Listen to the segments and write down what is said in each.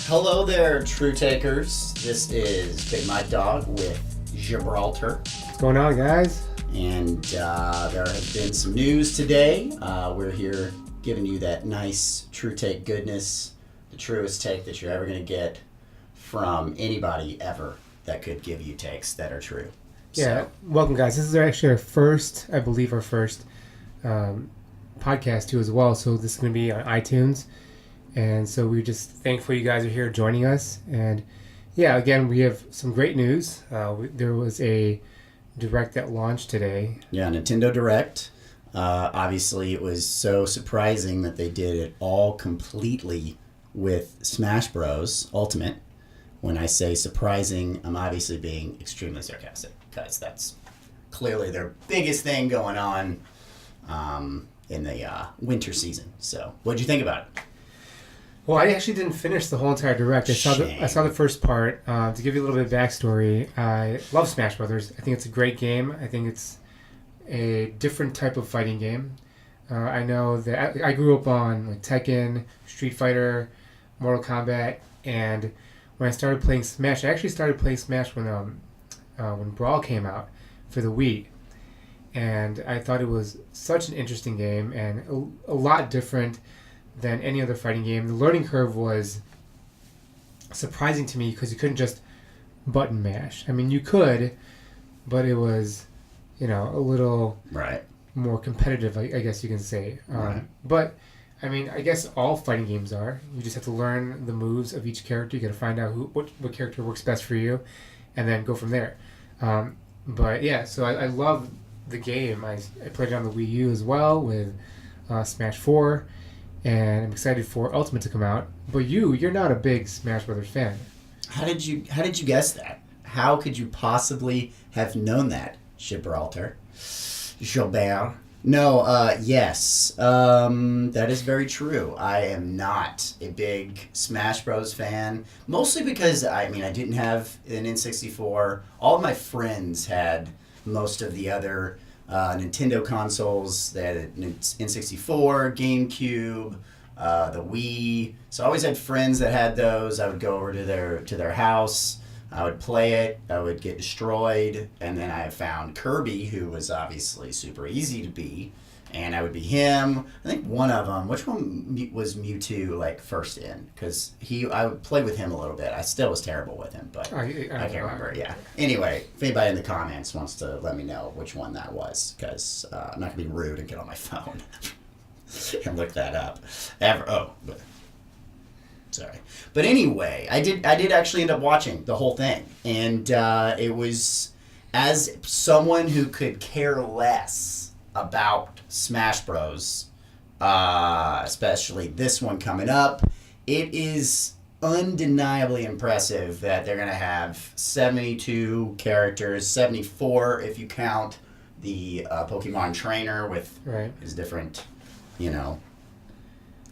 Hello there, True Takers. This is Big Mike Dog with Gibraltar. What's going on, guys? And there has been some news today. We're here giving you that nice True Take goodness, the truest take that you're ever going to get from anybody ever that could give you takes that are true. Yeah, welcome, guys. This is actually our first podcast too as well. So this is going to be on iTunes. And so we're just thankful you guys are here joining us. And yeah, again, we have some great news. There was a Direct that launched today. Yeah, Nintendo Direct. Obviously, it was so surprising that they did it all completely with Smash Bros. Ultimate. When I say surprising, I'm obviously being extremely sarcastic because that's clearly their biggest thing going on in the winter season. So, what did you think about it? Well, I actually didn't finish the whole entire Direct. I saw the first part. To give you a little bit of backstory, I love Smash Brothers. I think it's a great game. I think it's a different type of fighting game. I know that I grew up on like Tekken, Street Fighter, Mortal Kombat, and when I started playing Smash, I actually started playing Smash when Brawl came out for the Wii. And I thought it was such an interesting game and a lot different than any other fighting game. The learning curve was surprising to me because you couldn't just button mash. I mean, you could, but it was, a little more competitive, I guess you can say. But, I mean, I guess all fighting games are. You just have to learn the moves of each character. You got to find out what character works best for you, and then go from there. But, yeah, so I love the game. I played it on the Wii U as well with Smash 4. And I'm excited for Ultimate to come out. But you're not a big Smash Brothers fan. How did you guess that? How could you possibly have known that, Gibraltar? Gilbert? No, yes. That is very true. I am not a big Smash Bros. Fan. Mostly because, I didn't have an N64. All of my friends had most of the other Nintendo consoles. They had N64, GameCube, the Wii. So I always had friends that had those. I would go over to their house. I would play it. I would get destroyed. And then I found Kirby, who was obviously super easy to beat. And I would be him. I think one of them, which one was Mewtwo, first in? Because I would play with him a little bit. I still was terrible with him, but I can't remember. Yeah. Anyway, if anybody in the comments wants to let me know which one that was, because I'm not going to be rude and get on my phone and look that up. Sorry. But anyway, I did actually end up watching the whole thing. And it was, as someone who could care less about Smash Bros, especially this one coming up, it is undeniably impressive that they're going to have 72 characters, 74 if you count the Pokemon trainer with his different,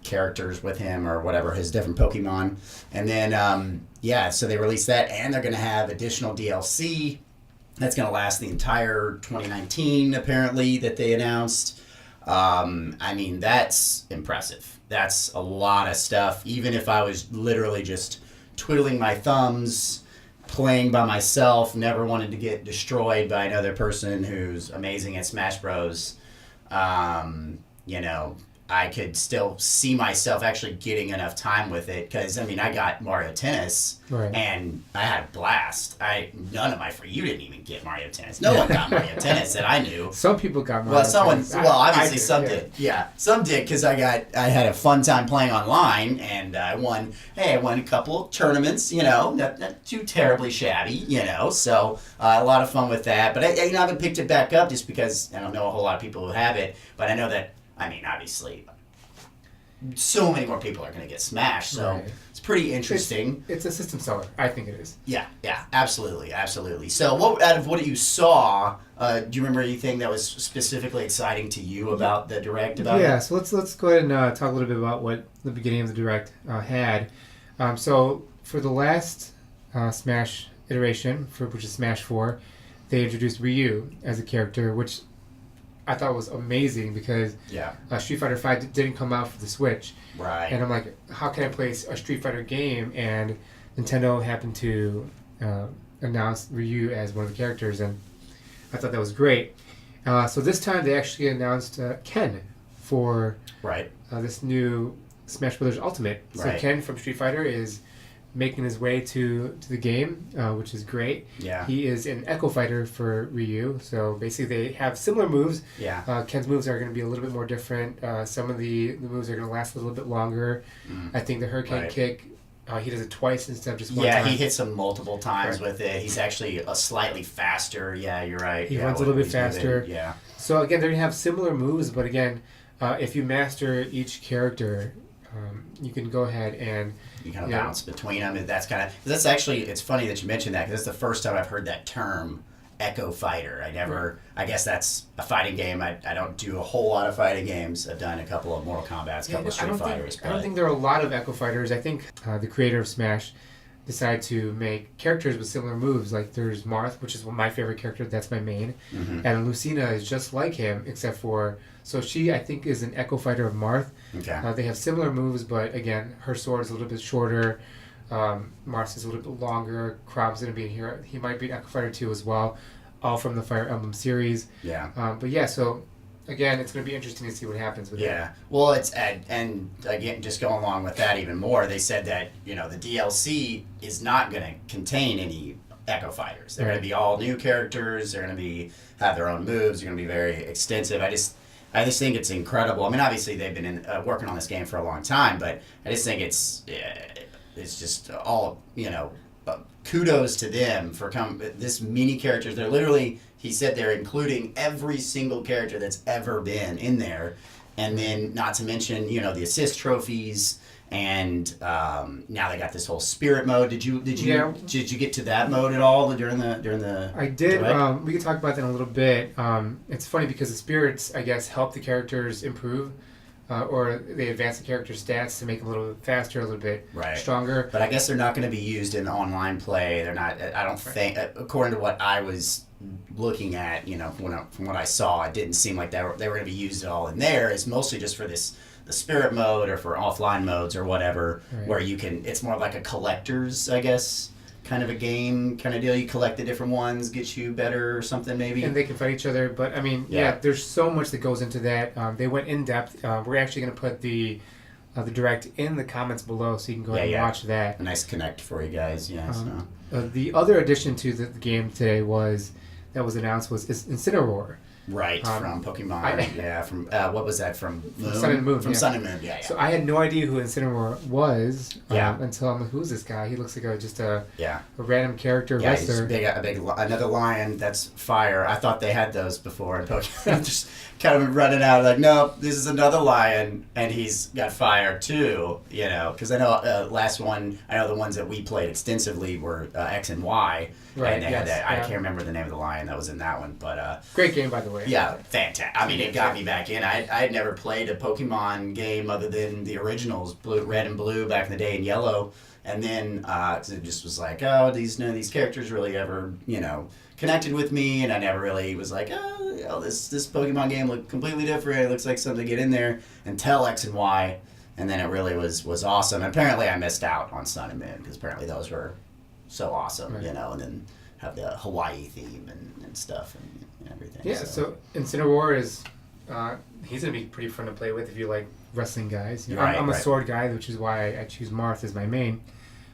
characters with him or whatever, his different Pokemon. And then, so they released that, and they're going to have additional DLC. That's going to last the entire 2019, apparently, that they announced. That's impressive. That's a lot of stuff. Even if I was literally just twiddling my thumbs, playing by myself, never wanted to get destroyed by another person who's amazing at Smash Bros., I could still see myself actually getting enough time with it because, I got Mario Tennis, and I had a blast. You didn't even get Mario Tennis. No one got Mario Tennis that I knew. Some people got Mario Tennis. Obviously some did. Yeah, some did because I had a fun time playing online, and I won a couple of tournaments, not too terribly shabby, so a lot of fun with that. But I haven't picked it back up just because I don't know a whole lot of people who have it, but I know that obviously, so many more people are going to get Smash, so it's pretty interesting. It's a system seller. I think it is. Yeah, absolutely. So, out of what you saw, do you remember anything that was specifically exciting to you about the Direct? So let's go ahead and talk a little bit about what the beginning of the Direct had. So, for the last Smash iteration, which is Smash 4, they introduced Ryu as a character, which I thought was amazing because Street Fighter V didn't come out for the Switch. Right. And I'm like, how can I play a Street Fighter game? And Nintendo happened to announce Ryu as one of the characters, and I thought that was great. So this time they actually announced Ken for this new Smash Bros. Ultimate. So Ken from Street Fighter is making his way to the game, which is great. Yeah. He is an Echo Fighter for Ryu, so basically they have similar moves. Yeah. Ken's moves are going to be a little bit more different. Some of the moves are going to last a little bit longer. I think the Hurricane Kick, he does it twice instead of just one time. Yeah, he hits him multiple times with it. He's actually slightly faster. Yeah, you're right. He runs a little bit faster. Yeah. So again, they're going to have similar moves, but again, if you master each character, you can go ahead and you kind of bounce between them. That's actually, it's funny that you mentioned that because that's the first time I've heard that term, Echo Fighter. I guess that's a fighting game. I don't do a whole lot of fighting games. I've done a couple of Mortal Kombat's, a couple of Street Fighters. I don't think there are a lot of Echo Fighters. I think the creator of Smash decided to make characters with similar moves. Like there's Marth, which is my favorite character. That's my main. And Lucina is just like him, except for... So she, I think, is an Echo Fighter of Marth. Okay. They have similar moves, but again, her sword is a little bit shorter. Marth's is a little bit longer. Krob's going to be here. He might be an Echo Fighter too as well, all from the Fire Emblem series. Yeah. But yeah, so again, it's going to be interesting to see what happens with that. Well, it's and again, just going along with that even more, they said that the DLC is not going to contain any Echo Fighters. They're going to be all new characters. They're going to have their own moves. They're going to be very extensive. I just think it's incredible. I mean, obviously they've been working on this game for a long time, but I just think it's just all kudos to them for this many characters. They're literally, he said, they're including every single character that's ever been in there, and then not to mention the assist trophies. And now they got this whole spirit mode. Did you get to that mode at all during the? I did. We could talk about that in a little bit. It's funny because the spirits, I guess, help the characters improve, or they advance the character stats to make them a little faster, a little bit stronger. But I guess they're not going to be used in online play. They're not. I don't think, according to what I was looking at, from what I saw, it didn't seem like they were going to be used at all in there. It's mostly just for the spirit mode or for offline modes or whatever, where you can, it's more like a collector's, I guess, kind of a game kind of deal. You collect the different ones, get you better or something maybe. And they can fight each other. But I mean, there's so much that goes into that. They went in depth. We're actually going to put the direct in the comments below so you can go ahead and watch that. A nice connect for you guys, the other addition to the game today that was announced was Incineroar. Right, from Pokemon. From what was that? From Moon? Sun and Moon. From Sun and Moon, So I had no idea who Incineroar was until I'm like, who's this guy? He looks like just a random character wrestler. He's another lion that's fire. I thought they had those before in Pokemon. I'm just kind of running out like, nope, this is another lion, and he's got fire too, because I know last one, I know the ones that we played extensively were X and Y. Right, and they had that. I can't remember the name of the lion that was in that one, but great game, by the way. Yeah, fantastic. I mean, it got me back in. I had never played a Pokemon game other than the originals, Red and Blue back in the day, and Yellow, and then it just was like, none of these characters really ever, connected with me, and I never really was like, this Pokemon game looked completely different. It looks like something to get in there until X and Y, and then it really was awesome. And apparently, I missed out on Sun and Moon because apparently those were so awesome, and then have the Hawaii theme and stuff and everything. Yeah, so Incineroar is he's gonna be pretty fun to play with if you like wrestling guys. I'm a sword guy, which is why I choose Marth as my main.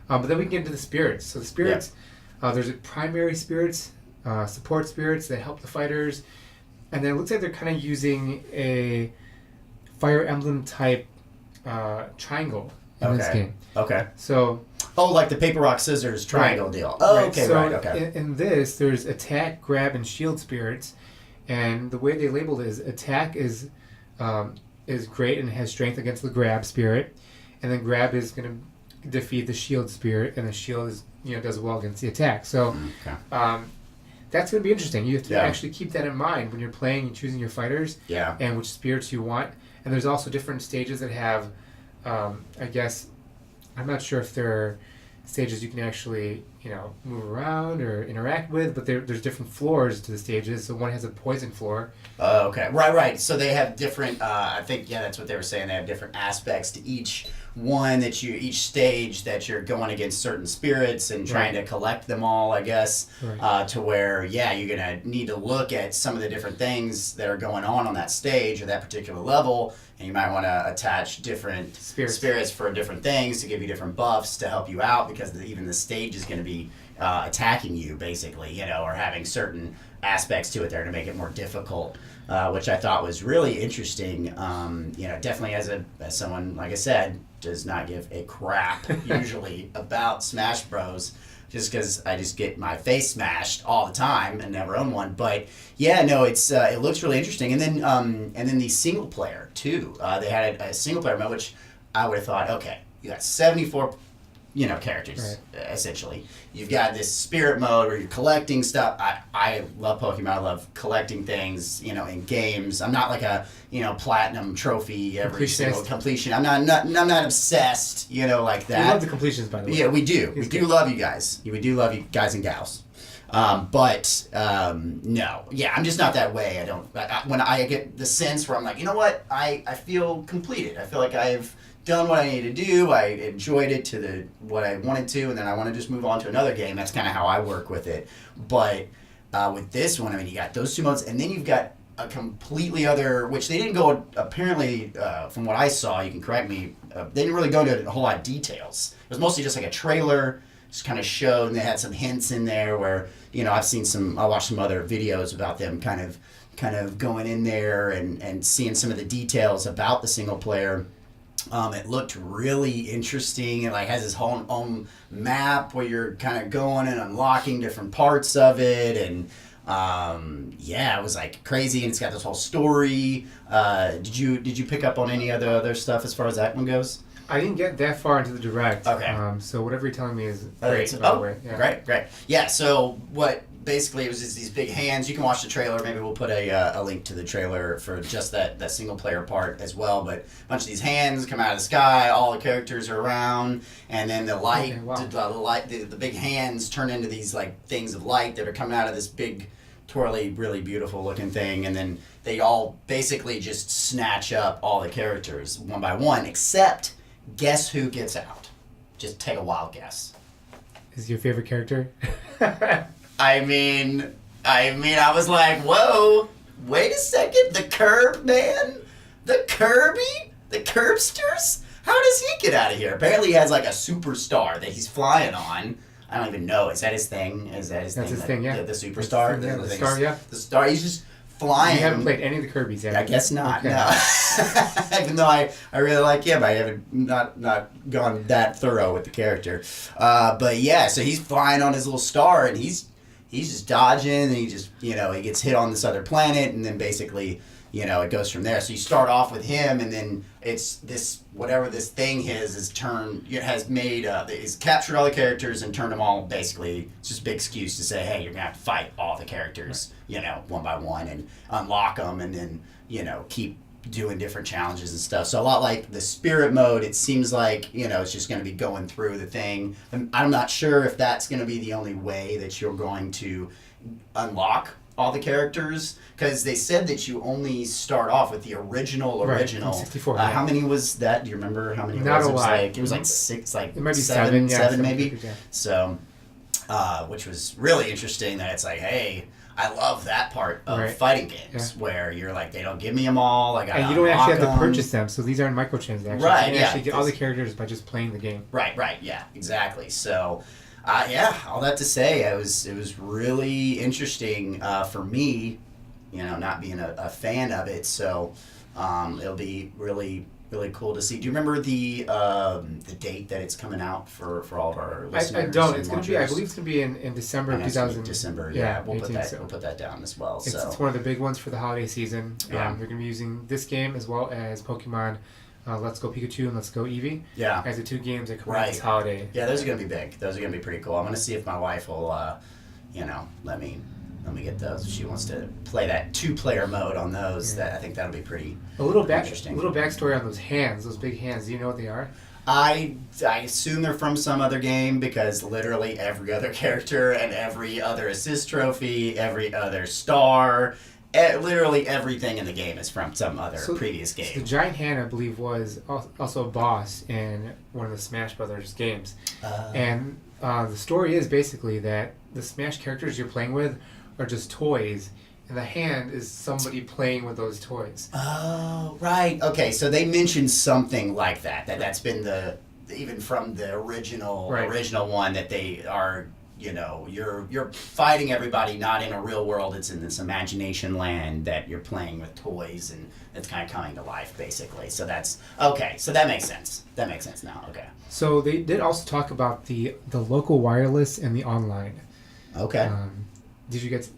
But then we can get into the spirits. So the spirits, there's primary spirits, support spirits that help the fighters, and then it looks like they're kind of using a Fire Emblem type triangle in this game. Okay. So. Like the paper, rock, scissors triangle deal. Okay. In this, there's attack, grab, and shield spirits, and the way they labeled it is attack is great and has strength against the grab spirit, and then grab is going to defeat the shield spirit, and the shield is does well against the attack. So that's going to be interesting. You have to actually keep that in mind when you're playing and choosing your fighters, and which spirits you want. And there's also different stages that have, I guess. I'm not sure if there are stages you can actually, move around or interact with, but there's different floors to the stages. So one has a poison floor. Oh, okay. Right. So they have different, I think, yeah, that's what they were saying. They have different aspects to each each stage that you're going against certain spirits and trying to collect them all, I guess, to where, you're going to need to look at some of the different things that are going on that stage or that particular level, and you might want to attach different spirits for different things to give you different buffs to help you out, because even the stage is going to be attacking you, basically, or having certain aspects to it there to make it more difficult, which I thought was really interesting. Definitely as someone, like I said, does not give a crap usually about Smash Bros. Just because I just get my face smashed all the time and never own one. But it's it looks really interesting. And then the single player too. They had a single player mode, which I would have thought, okay, you got 74 characters, essentially. You've got this spirit mode where you're collecting stuff. I love Pokemon. I love collecting things, in games. I'm not like a, platinum trophy every single completion. I'm not obsessed, like that. We love the completions, by the way. Yeah, we do. We do love you guys. We do love you guys and gals. No. Yeah, I'm just not that way. When I get the sense where I'm like, you know what? I feel completed. I feel like I've done what I needed to do. I enjoyed it to what I wanted to, and then I want to just move on to another game. That's kind of how I work with it. But with this one, you got those two modes, and then you've got a completely other, which they didn't go, apparently, from what I saw, you can correct me, they didn't really go into a whole lot of details. It was mostly just like a trailer, just kind of showed, and they had some hints in there where, I watched some other videos about them kind of going in there and seeing some of the details about the single player. It looked really interesting. It has this whole own map where you're kind of going and unlocking different parts of it, and it was crazy. And it's got this whole story. Did you pick up on any other stuff as far as that one goes? I didn't get that far into the direct. Okay. So whatever you're telling me is great. By the way. Yeah. Great. Yeah. So what? Basically, it was just these big hands. You can watch the trailer. Maybe we'll put a link to the trailer for just that single player part as well. But a bunch of these hands come out of the sky. All the characters are around, and then the light, the big hands turn into these things of light that are coming out of this big, twirly, really beautiful looking thing. And then they all basically just snatch up all the characters one by one. Except, guess who gets out? Just take a wild guess. Is your favorite character? I was like, whoa, wait a second, the Curb man? The Kirby? The Curbsters? How does he get out of here? Apparently he has a superstar that he's flying on. I don't even know. Is that his thing? That's his thing, yeah. The superstar? The star, yeah. The star, he's just flying. You haven't played any of the Kirbys yet? I guess not, okay. No. Even though I really like him, I haven't not gone that thorough with the character. But yeah, so he's flying on his little star, and he's just dodging, and he just, he gets hit on this other planet, and then basically, it goes from there. So you start off with him, and then it's this, whatever this thing has captured all the characters and turned them all, basically, it's just a big excuse to say, hey, you're going to have to fight all the characters, one by one, and unlock them, and then, keep doing different challenges and stuff. So a lot like the spirit mode, it seems like, it's just going to be going through the thing. I'm not sure if that's going to be the only way that you're going to unlock all the characters, because they said that you only start off with the original. 64. How many was that? Do you remember how many Not it was? A lot. It was six, it might be seven maybe. Yeah. So, which was really interesting that it's hey, I love that part of fighting games where you're they don't give me them all. And you don't actually have to purchase them, so these aren't microtransactions. Right, you can actually get all the characters by just playing the game. Right, yeah, exactly. So, all that to say, it was really interesting for me, not being a fan of it. So, it'll be really cool to see. Do you remember the date that it's coming out for all of our listeners? I don't. It's going to be. I believe it's going to be in December of 2000. December. Yeah, we'll put that down as well. It's one of the big ones for the holiday season. Yeah. They're going to be using this game as well as Pokemon Let's Go Pikachu and Let's Go Eevee. Yeah. As the two games that come out this holiday. Yeah, those are going to be big. Those are going to be pretty cool. I'm going to see if my wife will, let me get those. If she wants to play that 2-player mode on those, that I think that'll be pretty interesting. A little backstory on those hands, those big hands. Do you know what they are? I assume they're from some other game because literally every other character and every other assist trophy, every other star, literally everything in the game is from some other previous game. So the giant hand, I believe, was also a boss in one of the Smash Brothers games. And the story is basically that the Smash characters you're playing with are just toys, and the hand is somebody playing with those toys. Oh, right. Okay, so they mentioned something like that. That's been even from the original one, that they are, you're fighting everybody not in a real world. It's in this imagination land that you're playing with toys, and it's kind of coming to life, basically. So that's okay. So that makes sense. That makes sense now. Okay. So they did also talk about the local wireless and the online. Okay. Did you get?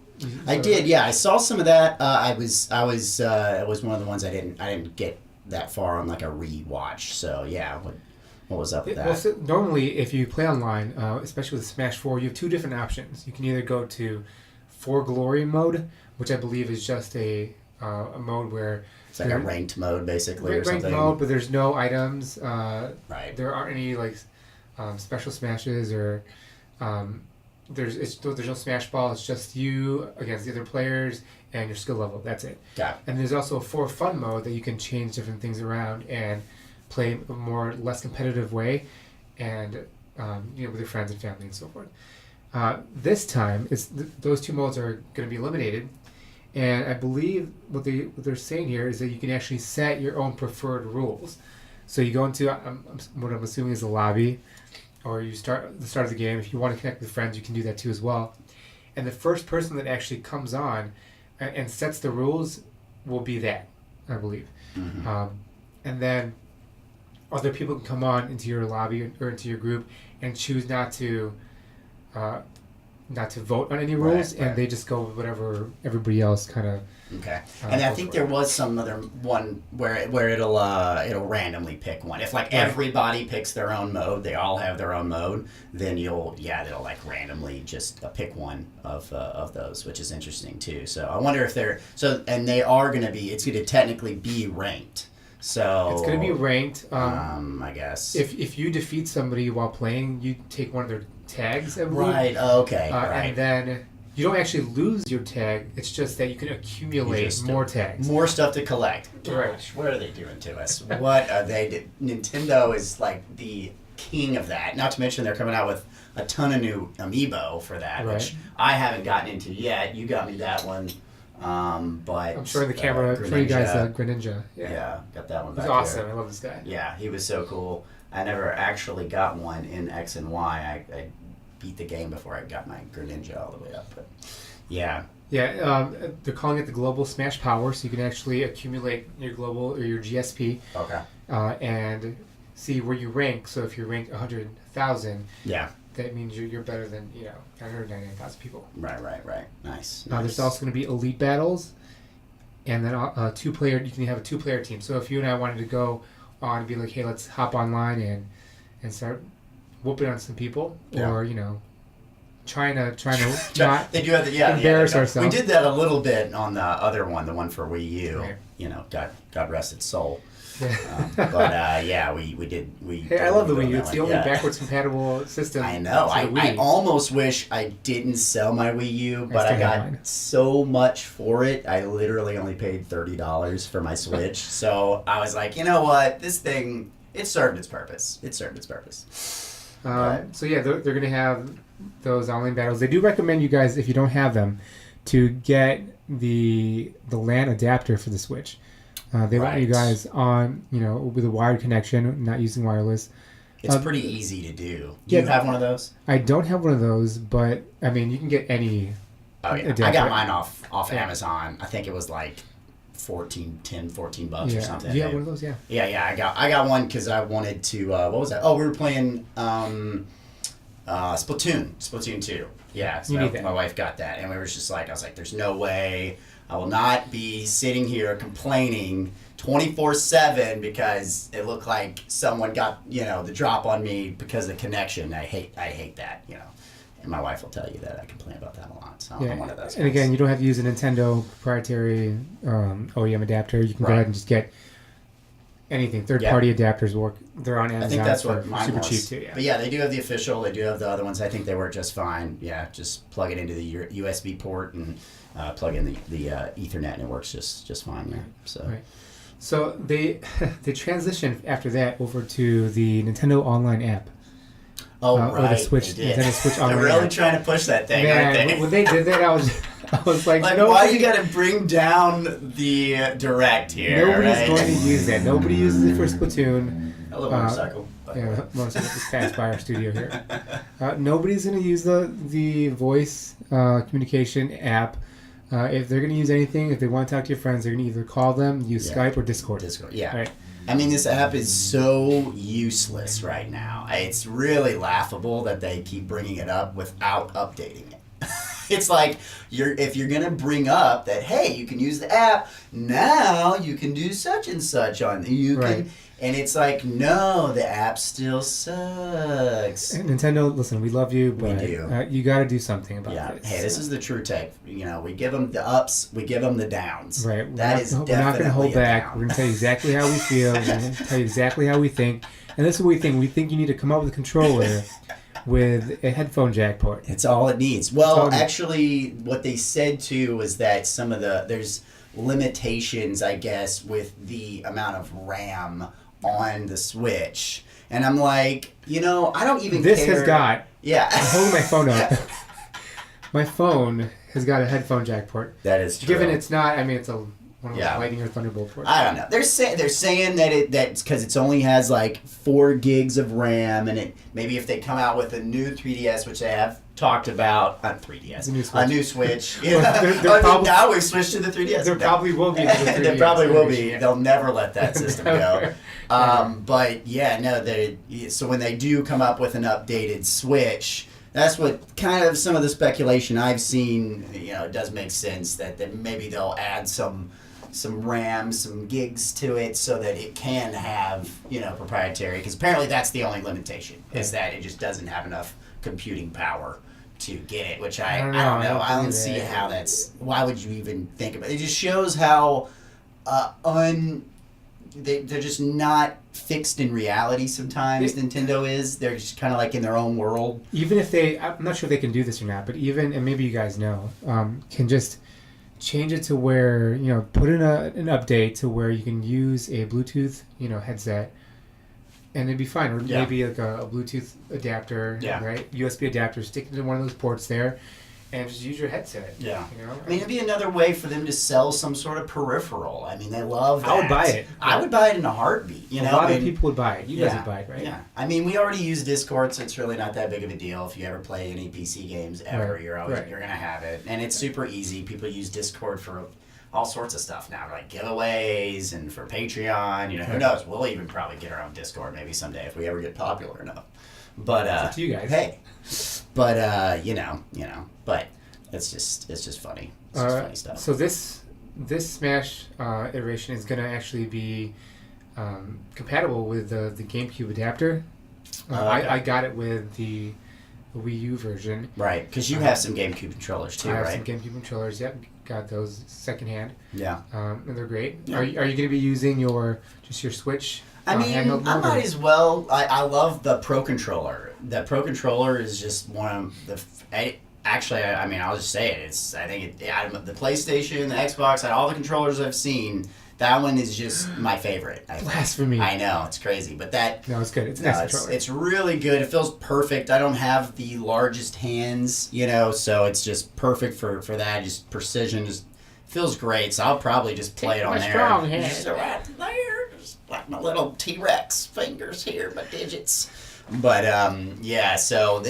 I did. Yeah, I saw some of that. It was one of the ones I didn't get that far on like a rewatch. So yeah, what was up with that? Well, so normally, if you play online, especially with Smash 4, you have two different options. You can either go to For Glory mode, which I believe is just a mode where it's like a ranked mode, basically, or something. Ranked mode, but there's no items. Right. There aren't any like special smashes or. There's no Smash Ball. It's just you against the other players and your skill level. That's it. Got it. And there's also a For Fun mode that you can change different things around and play a less competitive way, and with your friends and family and so forth. This time, those two modes are going to be eliminated, and I believe what they're saying here is that you can actually set your own preferred rules. So you go into what I'm assuming is a lobby. Or you start at the start of the game. If you want to connect with friends, you can do that too as well. And the first person that actually comes on and sets the rules will be that, I believe. Mm-hmm. And then other people can come on into your lobby or into your group and choose not to vote on any rules, and they just go with whatever everybody else kind of. Okay, and I think there was some other one where it'll randomly pick one. If everybody picks their own mode, they all have their own mode, then they'll like randomly just pick one of those, which is interesting too. So I wonder if it's going to technically be ranked. So it's going to be ranked. I guess if you defeat somebody while playing, you take one of their tags. I believe. Right. Okay. Right. And then. You don't actually lose your tag. It's just that you can accumulate more tags. More stuff to collect. Right. Gosh, what are they doing to us? What are they? Nintendo is like the king of that. Not to mention they're coming out with a ton of new amiibo for that, which I haven't gotten into yet. You got me that one. But I'm showing the camera for you guys. Greninja. Yeah, got that one. He's awesome. I love this guy. Yeah, he was so cool. I never actually got one in X and Y. I beat the game before I got my Greninja all the way up, but yeah. They're calling it the Global Smash Power, so you can actually accumulate your global or your GSP. Okay. And see where you rank. So if you rank 100,000, that means you're better than 999,000 people. Right. Nice. There's also going to be elite battles, and then you can have a 2-player team. So if you and I wanted to go on and be like, hey, let's hop online and start whooping on some people, or trying to not they do have embarrass ourselves. We did that a little bit on the other one, the one for Wii U. Right. God rest its soul. But we did. I love the Wii U. It's the only backwards compatible system. I know. I almost wish I didn't sell my Wii U, but I got so much for it. I literally only paid $30 for my Switch. So I was like, you know what, this thing, it served its purpose. They're going to have those online battles. They do recommend you guys, if you don't have them, to get the LAN adapter for the Switch. They want you guys on, with a wired connection, not using wireless. It's pretty easy to do. Do you have one of those? I don't have one of those, but I mean, you can get any. Adapter. I got mine off Amazon. I think it was like $14 or something. Do you have one of those? Yeah. I got one because I wanted to. What was that? Oh, we were playing Splatoon 2. Yeah, so my wife got that, and we were just like, I was like, there's no way I will not be sitting here complaining 24/7 because it looked like someone got the drop on me because of the connection. I hate that. And my wife will tell you that I complain about that a lot. So I'm one of those guys. And again, you don't have to use a Nintendo proprietary OEM adapter. You can go ahead and just get anything. Third-party adapters work. They're on Amazon. I think that's what mine super was. cheap too. Yeah. But yeah, they do have the official. They do have the other ones. I think they work just fine. Yeah, just plug it into the USB port and plug in the Ethernet, and it works just fine. Yeah. So. Right. So they transitioned after that over to the Nintendo Online app. Oh, right. Or the Switch, Nintendo Switch Online. They're really app. trying to push that thing, Man, aren't they? when they did that, I was like, like, why you got to bring down the Direct here? Nobody's right? going to use that. Nobody uses it for Splatoon. Hello, motorcycle. Yeah, motorcycle just passed by our studio here. Nobody's going to use the voice communication app. If they're going to use anything, if they want to talk to your friends, they're going to either call them, use Skype, or Discord. Yeah. Right. I mean, this app is so useless right now. It's really laughable that they keep bringing it up without updating it. It's like if you're gonna bring up that, hey, you can use the app now, you can do such and such on you right. can, and it's like, no, the app still sucks. And Nintendo, listen, we love you, but we do. You got to do something about this. Hey, this is the TruTake. We give them the ups, we give them the downs. Right. We're not going to hold back. We're going to tell you exactly how we feel. We're going to tell you exactly how we think. And this is what we think. We think you need to come up with a controller with a headphone jack port. It's all it needs. Well, actually, what they said too was that there's limitations, I guess, with the amount of RAM on the Switch. And I'm like, I don't even care. This has got... Yeah. I'm holding my phone up. My phone has got a headphone jack port. That is true. Given it's not... I mean, it's one of those Lightning or Thunderbolt ports. I don't know. They're saying that's because it only has like 4 gigs of RAM, and maybe if they come out with a new 3DS, which they have talked about, not 3DS, a new Switch. Now we've switched to the 3DS. There probably will be. There probably will be. They'll never let that system go. But yeah, no. So when they do come up with an updated Switch, that's what kind of some of the speculation I've seen. It does make sense that maybe they'll add some RAM, some gigs to it, so that it can have proprietary. Because apparently that's the only limitation is that it just doesn't have enough computing power to get it. Which I don't know. I don't see how that's. Why would you even think about it? It just shows how they're just not fixed in reality sometimes. Nintendo is. They're just kind of like in their own world. Even if I'm not sure if they can do this or not, but and maybe you guys know, can just change it to where, put in an update to where you can use a Bluetooth, headset, and it'd be fine. Or maybe like a Bluetooth adapter, right? USB adapter, stick it into one of those ports there, and just use your headset. Yeah. I mean, it'd be another way for them to sell some sort of peripheral. I mean, they love that. I would buy it. I would buy it in a heartbeat. A lot of people would buy it. You guys would buy it, right? Yeah. I mean, we already use Discord, so it's really not that big of a deal. If you ever play any PC games ever, you're going to have it. And it's super easy. People use Discord for all sorts of stuff now, like giveaways and for Patreon. Who knows? We'll even probably get our own Discord maybe someday if we ever get popular enough. But it's up to you guys. Hey. But but it's just funny. It's just funny stuff. So this Smash iteration is going to actually be compatible with the GameCube adapter. I got it with the Wii U version. Right, because you have some GameCube controllers too, right? I have some GameCube controllers. Yep, got those secondhand. Yeah, and they're great. Yeah. Are you going to be using your Switch? I mean, I might as well. I love the Pro Controller. The Pro Controller is just one of the. Actually, I mean, I'll just say it. I think out of the PlayStation, the Xbox, out of all the controllers I've seen, that one is just my favorite. Blasphemy. I know, it's crazy, but No, it's good. It's a nice controller. It's really good. It feels perfect. I don't have the largest hands, so it's just perfect for that. Just precision, just feels great. So I'll probably just play it on there. Strong hand. Just right there, just like my little T-Rex fingers here, my digits. But so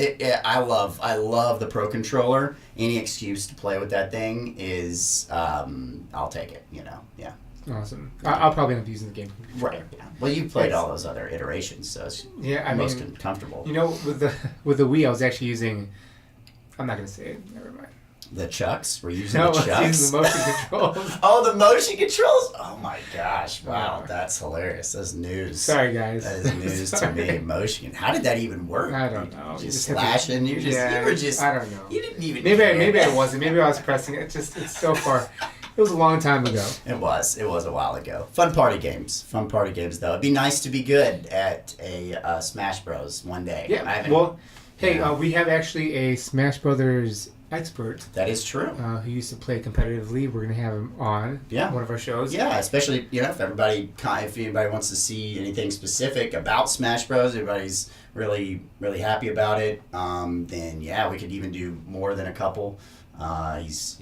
I love the Pro Controller. Any excuse to play with that thing is I'll take it. Yeah. Awesome. I'll probably end up using the game. Right. Yeah. Well, you played all those other iterations, so it's most comfortable. With the Wii, I was actually using. I'm not gonna say it. Never mind. The Chucks? Were you using the Chucks? I was using the motion controls. Oh, the motion controls? Oh my gosh! Wow, that's hilarious. That's news. Sorry, guys. That is news to me. Motion. How did that even work? I don't know. You just slashing. You were just. I don't know. You didn't even. Maybe I wasn't. Maybe I was pressing it. It's so far. It was a long time ago. It was a while ago. Fun party games, though. It'd be nice to be good at a Smash Bros. One day. Yeah. Well, hey, we have actually a Smash Brothers expert. That is true. Who used to play competitively. We're gonna have him on. One of our shows. Yeah, especially if anybody wants to see anything specific about Smash Bros. Everybody's really really happy about it. Then we could even do more than a couple. He's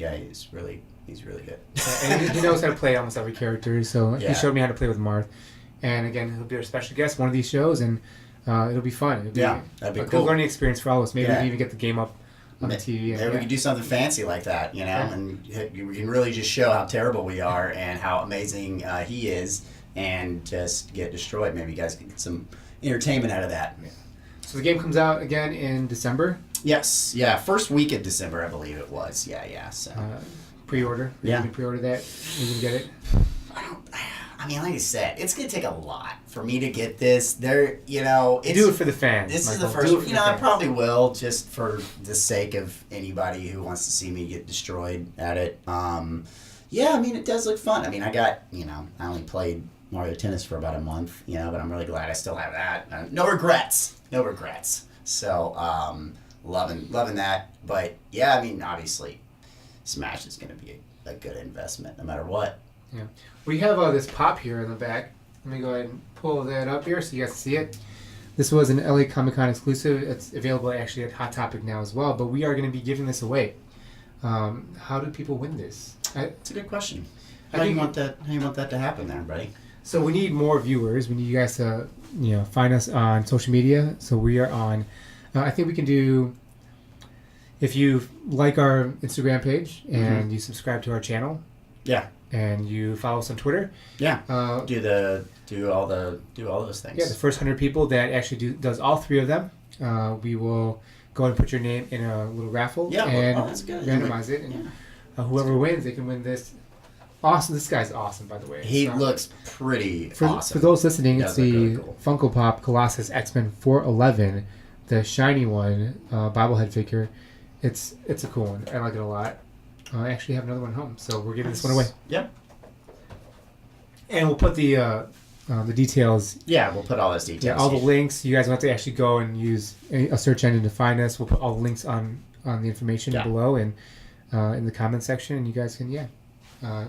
really good. And he knows how to play almost every character. So he showed me how to play with Marth. And again, he'll be our special guest one of these shows, and it'll be fun. It'll be that'd be a cool. good learning experience for all of us. Maybe we can even get the game up on the TV. Maybe we could do something fancy like that, and we can really just show how terrible we are and how amazing he is, and just get destroyed. Maybe you guys can get some entertainment out of that. Yeah. So the game comes out again in December? Yes. Yeah. First week of December, I believe it was. Yeah. So. Pre-order. You can pre-order that. You can get it. I mean, like I said, it's gonna take a lot for me to get this. Do it for the fans. This is the first. I probably will, just for the sake of anybody who wants to see me get destroyed at it. I mean, it does look fun. I mean, I only played Mario Tennis for about a month, but I'm really glad I still have that. No regrets. So, loving that. But yeah, I mean, obviously, Smash is going to be a good investment no matter what. Yeah. We have this pop here in the back. Let me go ahead and pull that up here so you guys can see it. This was an LA Comic-Con exclusive. It's available actually at Hot Topic now as well, but we are going to be giving this away. How do people win this? It's a good question. How do you want that to happen there, buddy? So we need more viewers. We need you guys to find us on social media. So we are on, I think we can do, if you like our Instagram page and you subscribe to our channel. Yeah. And you follow us on Twitter. Yeah. Do all those things. Yeah, the first 100 people that actually does all three of them, we will go and put your name in a little raffle and that's good. randomize it. And whoever wins, they can win this. Awesome! This guy's awesome, by the way. He looks pretty awesome. For those listening, it's the really cool Funko Pop Colossus X-Men 411, the shiny one, bobblehead figure. It's a cool one. I like it a lot. I actually have another one at home, so we're giving this one away. Yep. And we'll put the details. Yeah, we'll put all those details. Yeah, all the links. You guys want to actually go and use a search engine to find us. We'll put all the links on the information below and in the comment section, and you guys can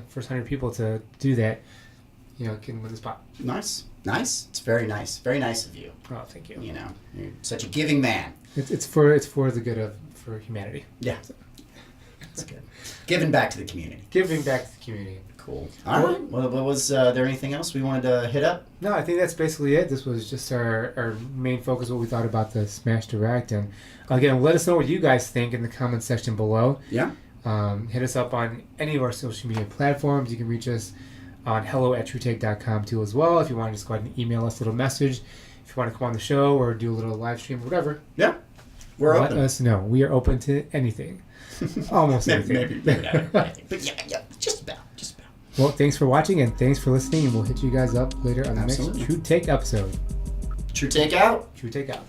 first 100 people to do that, can win this pop. Nice. It's very nice. Very nice of you. Oh, thank you. You're such a giving man. It's for the good for humanity. Yeah. That's good. Giving back to the community. Cool. All right. Well, was there anything else we wanted to hit up? No, I think that's basically it. This was just our main focus, what we thought about the Smash Direct. And again, let us know what you guys think in the comment section below. Yeah. Hit us up on any of our social media platforms. You can reach us on hello@TruTake.com too as well. If you want to just go ahead and email us a little message. If you want to come on the show or do a little live stream, whatever. Yeah. We're open. Let us know. We are open to anything. Almost Maybe anything. not everything. But yeah, just about. Well, thanks for watching and thanks for listening, and we'll hit you guys up later on the next TruTake episode. TruTake out. TruTake out.